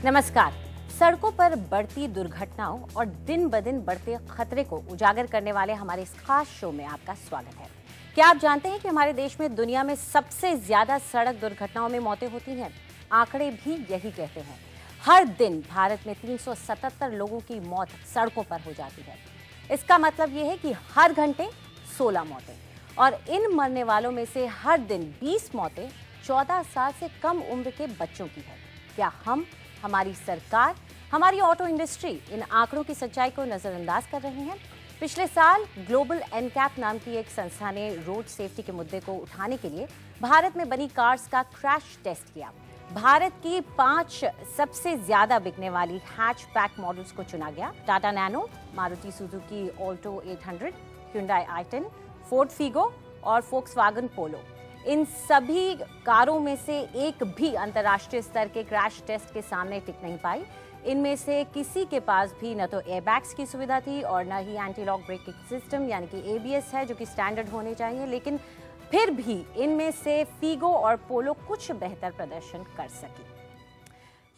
नमस्कार। सड़कों पर बढ़ती दुर्घटनाओं और दिन ब दिन बढ़ते खतरे को उजागर करने वाले हमारे इस खास शो में आपका स्वागत है। क्या आप जानते हैं कि हमारे देश में दुनिया में सबसे ज्यादा सड़क दुर्घटनाओं में मौतें होती हैं? आंकड़े भी यही कहते हैं। हर दिन भारत में 377 लोगों की मौत सड़कों पर हो जाती है। इसका मतलब ये है कि हर घंटे 16 मौतें, और इन मरने वालों में से हर दिन 20 मौतें 14 साल से कम उम्र के बच्चों की है। क्या हमारी सरकार, हमारी ऑटो इंडस्ट्री इन आंकड़ों की सच्चाई को नजरअंदाज कर रहे हैं? पिछले साल ग्लोबल एनकैप नाम की एक संस्था ने रोड सेफ्टी के मुद्दे को उठाने के लिए भारत में बनी कार्स का क्रैश टेस्ट किया। भारत की 5 सबसे ज्यादा बिकने वाली हैचबैक मॉडल्स को चुना गया। Tata nano, Maruti Suzuki Alto 800, Hyundai i10, Ford Figo और फोक्सवैगन पोलो। इन सभी कारों में से एक भी अंतर्राष्ट्रीय स्तर के क्रैश टेस्ट के सामने टिक नहीं पाई। इनमें से किसी के पास भी न तो एयरबैग्स की सुविधा थी और न ही एंटी लॉक ब्रेकिंग सिस्टम यानी कि ABS है, जो कि स्टैंडर्ड होने चाहिए। लेकिन फिर भी इनमें से फीगो और पोलो कुछ बेहतर प्रदर्शन कर सकी।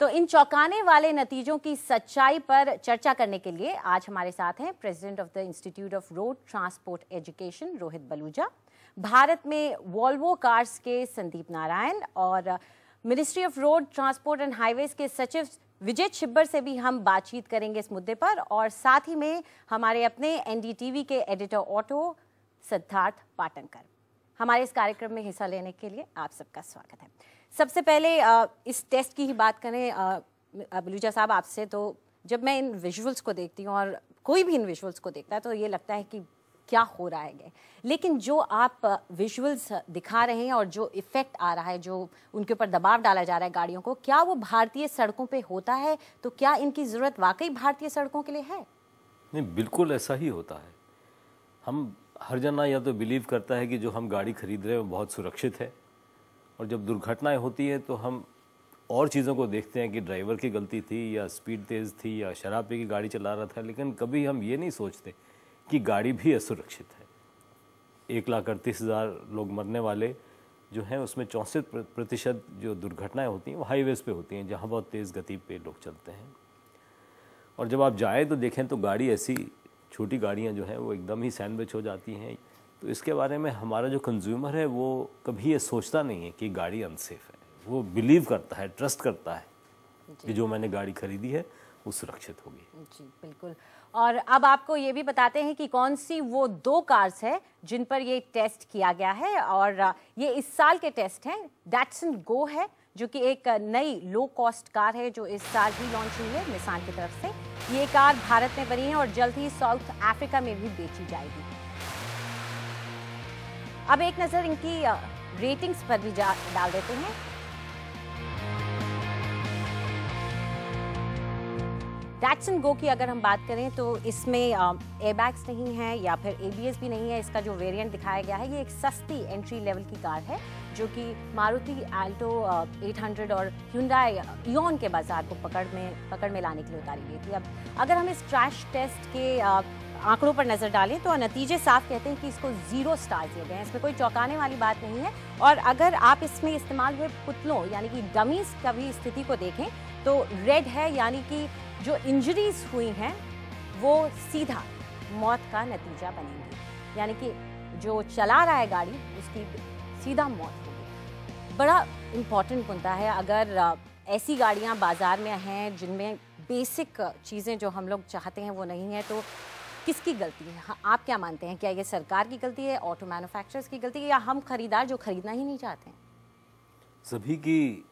तो इन चौंकाने वाले नतीजों की सच्चाई पर चर्चा करने के लिए आज हमारे साथ हैं president of the institute of road transport education Rohit Baluja, Bharat में वॉल्वो कार्स के संदीप नारायण, और ministry of road transport and highways के सचिव विजय छिब्बर से भी हम बातचीत करेंगे इस मुद्दे पर। और साथ ही में हमारे अपने NDTV के एडिटर ऑटो सिद्धार्थ पाटनकर। हमारे इस कार्यक्रम में हिस्सा लेने के लिए आप सबका स्वागत है। सबसे पहले इस टेस्ट की ही बात करें बलूजा साहब आपसे, तो जब मैं इन विजुअल्स को देखती हूँ और कोई भी इन विजुअल्स को देखता है तो ये लगता है कि क्या हो रहा है। लेकिन जो आप विजुअल्स दिखा रहे हैं और जो इफेक्ट आ रहा है, जो उनके ऊपर दबाव डाला जा रहा है गाड़ियों को, क्या वो भारतीय सड़कों पे होता है? तो क्या इनकी जरूरत वाकई भारतीय सड़कों के लिए है? नहीं, बिल्कुल ऐसा ही होता है। हम हर जना या तो बिलीव करता है कि जो हम गाड़ी खरीद रहे हैं वो बहुत सुरक्षित है, और जब दुर्घटनाएं होती है तो हम और चीज़ों को देखते हैं कि ड्राइवर की गलती थी या स्पीड तेज़ थी या शराब पी के गाड़ी चला रहा था। लेकिन कभी हम ये नहीं सोचते कि गाड़ी भी असुरक्षित है। 1,38,000 लोग मरने वाले जो हैं उसमें 64% जो दुर्घटनाएं होती हैं वो हाईवेज पे होती हैं, जहां बहुत तेज़ गति पे लोग चलते हैं। और जब आप जाए तो देखें तो गाड़ी ऐसी छोटी गाड़ियां जो हैं वो एकदम ही सैंडविच हो जाती हैं। तो इसके बारे में हमारा जो कंज्यूमर है वो कभी ये सोचता नहीं है कि गाड़ी अनसेफ है। वो बिलीव करता है, ट्रस्ट करता है कि जो मैंने गाड़ी खरीदी है वो सुरक्षित होगी। जी बिल्कुल। और अब आपको ये भी बताते हैं कि कौन सी वो 2 कार्स है जिन पर ये टेस्ट किया गया है, और ये इस साल के टेस्ट हैं। डैटसन गो है जो कि एक नई लो कॉस्ट कार है जो इस साल ही लॉन्च हुई है निसान की तरफ से। ये कार भारत में बनी है और जल्द ही साउथ अफ्रीका में भी बेची जाएगी। अब एक नजर इनकी रेटिंग्स पर भी डाल देते हैं। डैटसन गो की अगर हम बात करें तो इसमें एयरबैग्स नहीं है या फिर ABS भी नहीं है। इसका जो वेरिएंट दिखाया गया है ये एक सस्ती एंट्री लेवल की कार है जो कि मारुति आल्टो 800 और ह्युंडई इओन के बाजार को पकड़ में लाने के लिए उतारी गई थी। अब अगर हम इस क्रैश टेस्ट के आंकड़ों पर नजर डालें तो नतीजे साफ कहते हैं कि इसको 0 स्टार दिए गए हैं। इसमें कोई चौंकाने वाली बात नहीं है। और अगर आप इसमें इस्तेमाल हुए पुतलों यानी कि डमीज का भी स्थिति को देखें तो रेड है, यानी कि जो इंजरीज हुई हैं वो सीधा मौत का नतीजा बनेंगी, यानी कि जो चला रहा है गाड़ी उसकी सीधा मौत होगी। बड़ा इम्पॉर्टेंट मुद्दा है। अगर ऐसी गाड़ियां बाजार में हैं जिनमें बेसिक चीज़ें जो हम लोग चाहते हैं वो नहीं है, तो किसकी गलती है? हाँ, आप क्या मानते हैं? क्या ये सरकार की गलती है, ऑटो मैन्युफैक्चरर्स की गलती है, या हम खरीदार जो खरीदना ही नहीं चाहते हैं? सभी की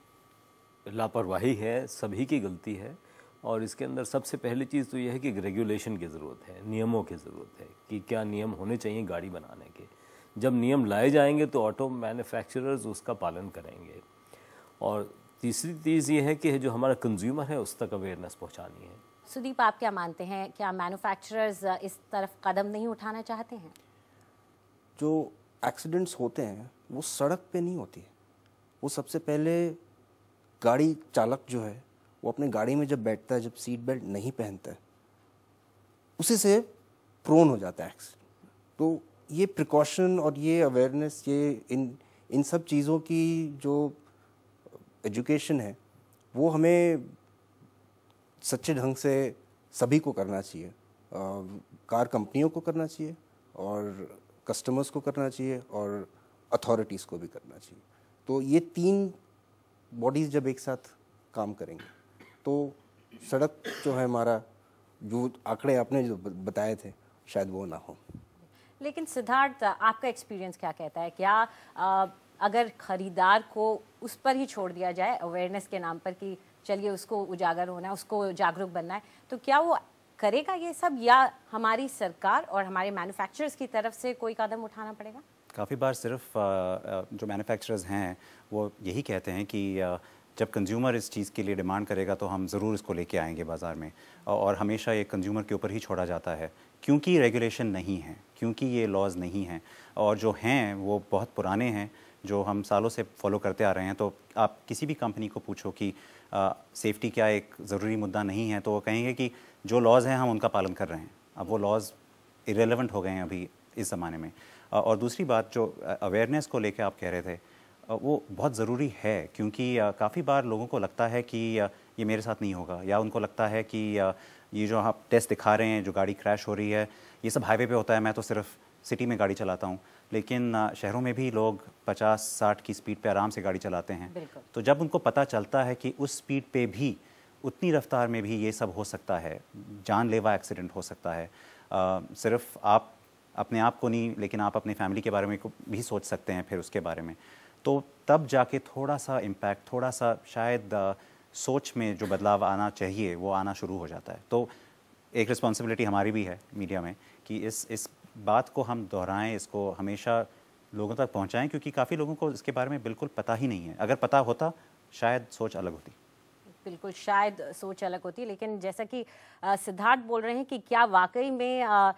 लापरवाही है, सभी की गलती है। और इसके अंदर सबसे पहली चीज़ तो यह है कि रेगुलेशन की ज़रूरत है, नियमों की ज़रूरत है कि क्या नियम होने चाहिए गाड़ी बनाने के। जब नियम लाए जाएंगे तो ऑटो मैन्युफैक्चरर्स उसका पालन करेंगे। और तीसरी चीज़ ये है कि जो हमारा कंज्यूमर है उस तक अवेयरनेस पहुंचानी है। सुदीप, आप क्या मानते हैं? क्या मैन्युफैक्चरर्स इस तरफ कदम नहीं उठाना चाहते हैं? जो एक्सीडेंट्स होते हैं वो सड़क पे नहीं होती है, वो सबसे पहले गाड़ी चालक जो है वो अपने गाड़ी में जब बैठता है, जब सीट बेल्ट नहीं पहनता है, उसी से प्रोन हो जाता है एक्सीडेंट। तो ये प्रिकॉशन और ये अवेयरनेस, ये इन सब चीज़ों की जो एजुकेशन है वो हमें सच्चे ढंग से सभी को करना चाहिए। कार कंपनियों को करना चाहिए और कस्टमर्स को करना चाहिए और अथॉरिटीज़ को भी करना चाहिए। तो ये तीन बॉडीज़ जब एक साथ काम करेंगे तो सड़क जो है हमारा, जो आंकड़े आपने जो बताए थे, शायद वो ना हो। लेकिन सिद्धार्थ, आपका एक्सपीरियंस क्या कहता है? क्या अगर खरीदार को उस पर ही छोड़ दिया जाए अवेयरनेस के नाम पर कि चलिए उसको उजागर होना है, उसको जागरूक बनना है, तो क्या वो करेगा ये सब, या हमारी सरकार और हमारे मैन्युफैक्चरर्स की तरफ से कोई कदम उठाना पड़ेगा? काफ़ी बार सिर्फ जो मैन्युफैक्चरर्स हैं वो यही कहते हैं कि जब कंज्यूमर इस चीज़ के लिए डिमांड करेगा तो हम ज़रूर इसको लेके आएंगे बाज़ार में, और हमेशा ये कंज्यूमर के ऊपर ही छोड़ा जाता है क्योंकि रेगुलेशन नहीं है, क्योंकि ये लॉज नहीं हैं, और जो हैं वो बहुत पुराने हैं, जो हम सालों से फॉलो करते आ रहे हैं। तो आप किसी भी कंपनी को पूछो कि सेफ्टी क्या एक ज़रूरी मुद्दा नहीं है, तो वो कहेंगे कि जो लॉज हैं हम उनका पालन कर रहे हैं। अब वो लॉज इरेलेवेंट हो गए हैं अभी इस ज़माने में। और दूसरी बात, जो अवेयरनेस को लेके आप कह रहे थे, वो बहुत ज़रूरी है, क्योंकि काफ़ी बार लोगों को लगता है कि ये मेरे साथ नहीं होगा, या उनको लगता है कि ये जो आप टेस्ट दिखा रहे हैं, जो गाड़ी क्रैश हो रही है, ये सब हाईवे पे होता है, मैं तो सिर्फ सिटी में गाड़ी चलाता हूँ। लेकिन शहरों में भी लोग 50-60 की स्पीड पे आराम से गाड़ी चलाते हैं। तो जब उनको पता चलता है कि उस स्पीड पे भी, उतनी रफ्तार में भी ये सब हो सकता है, जानलेवा एक्सीडेंट हो सकता है, सिर्फ आप अपने आप को नहीं, लेकिन आप अपनी फैमिली के बारे में भी सोच सकते हैं फिर उसके बारे में, तो तब जाके थोड़ा सा इम्पैक्ट, थोड़ा सा शायद सोच में जो बदलाव आना चाहिए वो आना शुरू हो जाता है। तो एक रिस्पॉन्सिबिलिटी हमारी भी है मीडिया में कि इस बात को हम दोहराएं, इसको हमेशा लोगों तक पहुंचाएं, क्योंकि काफ़ी लोगों को इसके बारे में बिल्कुल पता ही नहीं है। अगर पता होता शायद सोच अलग होती। बिल्कुल, शायद सोच अलग होती। लेकिन जैसा कि सिद्धार्थ बोल रहे हैं कि क्या वाकई में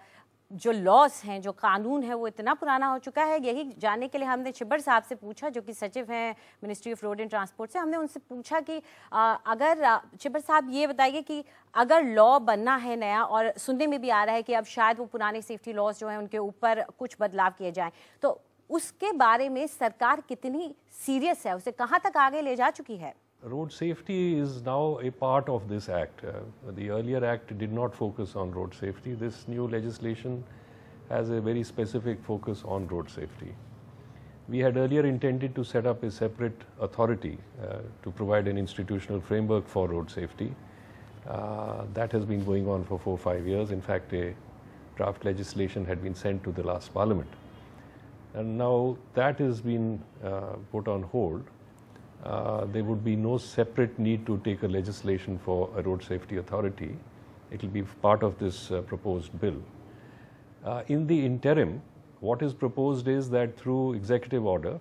जो लॉज हैं, जो कानून है, वो इतना पुराना हो चुका है? यही जानने के लिए हमने छिब्बर साहब से पूछा, जो कि सचिव हैं ministry of road and transport से। हमने उनसे पूछा कि अगर छिब्बर साहब ये बताइए कि अगर लॉ बनना है नया, और सुनने में भी आ रहा है कि अब शायद वो पुराने सेफ्टी लॉज जो हैं उनके ऊपर कुछ बदलाव किए जाएं, तो उसके बारे में सरकार कितनी सीरियस है, उसे कहाँ तक आगे ले जा चुकी है? Road safety is now a part of this act. The earlier act did not focus on road safety. This new legislation has a very specific focus on road safety. We had earlier intended to set up a separate authority to provide an institutional framework for road safety. That has been going on for 4 or 5 years. In fact, a draft legislation had been sent to the last parliament. And now that has been put on hold. There would be no separate need to take a legislation for a road safety authority. It will be part of this proposed bill. In the interim, what is proposed is that through executive order,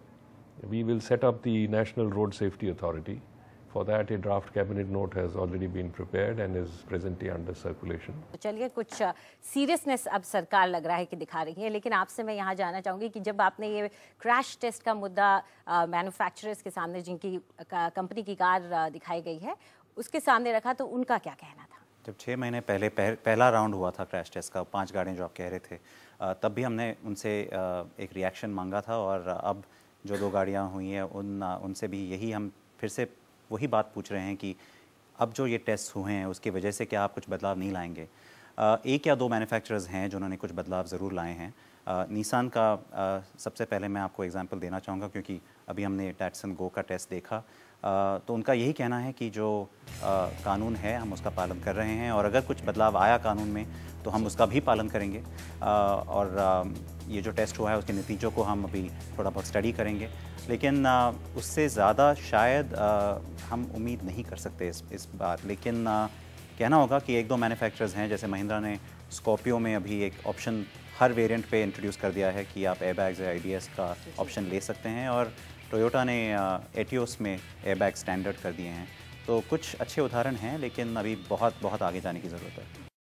we will set up the National Road Safety Authority. For that, a draft cabinet note has already been prepared and is presently under circulation. चलिए, कुछ seriousness अब सरकार लग रहा है कि दिखा रही है, लेकिन आपसे मैं यहाँ जानना चाहूँगी कि जब आपने ये क्रैश टेस्ट का मुद्दा मैन्युफैक्चरर्स के सामने, जिनकी कंपनी की कार दिखाई गई है, उसके सामने रखा, तो उनका क्या कहना था? जब 6 महीने पहले पहला राउंड हुआ था क्रैश टेस्ट का, 5 गाड़ियाँ जो आप कह रहे थे, तब भी हमने उनसे एक रिएक्शन मांगा था, और अब जो 2 गाड़ियाँ हुई हैं उनसे भी यही हम फिर से वही बात पूछ रहे हैं कि अब जो ये टेस्ट हुए हैं उसकी वजह से क्या आप कुछ बदलाव नहीं लाएंगे? 1 या 2 मैन्युफैक्चरर्स हैं जिन्होंने कुछ बदलाव ज़रूर लाए हैं। निसान का सबसे पहले मैं आपको एग्जांपल देना चाहूँगा, क्योंकि अभी हमने टैटसन गो का टेस्ट देखा, तो उनका यही कहना है कि जो कानून है हम उसका पालन कर रहे हैं, और अगर कुछ बदलाव आया कानून में तो हम उसका भी पालन करेंगे, और ये जो टेस्ट हुआ है उसके नतीजों को हम अभी थोड़ा बहुत स्टडी करेंगे, लेकिन उससे ज़्यादा शायद हम उम्मीद नहीं कर सकते इस बार। लेकिन कहना होगा कि 1-2 मैन्युफैक्चरर्स हैं, जैसे महिंद्रा ने स्कॉर्पियो में अभी एक ऑप्शन हर वेरिएंट पे इंट्रोड्यूस कर दिया है कि आप एयरबैग्स या ABS का ऑप्शन ले सकते हैं, और टोयोटा ने एटियोस में एयरबैग स्टैंडर्ड कर दिए हैं। तो कुछ अच्छे उदाहरण हैं, लेकिन अभी बहुत आगे जाने की ज़रूरत है।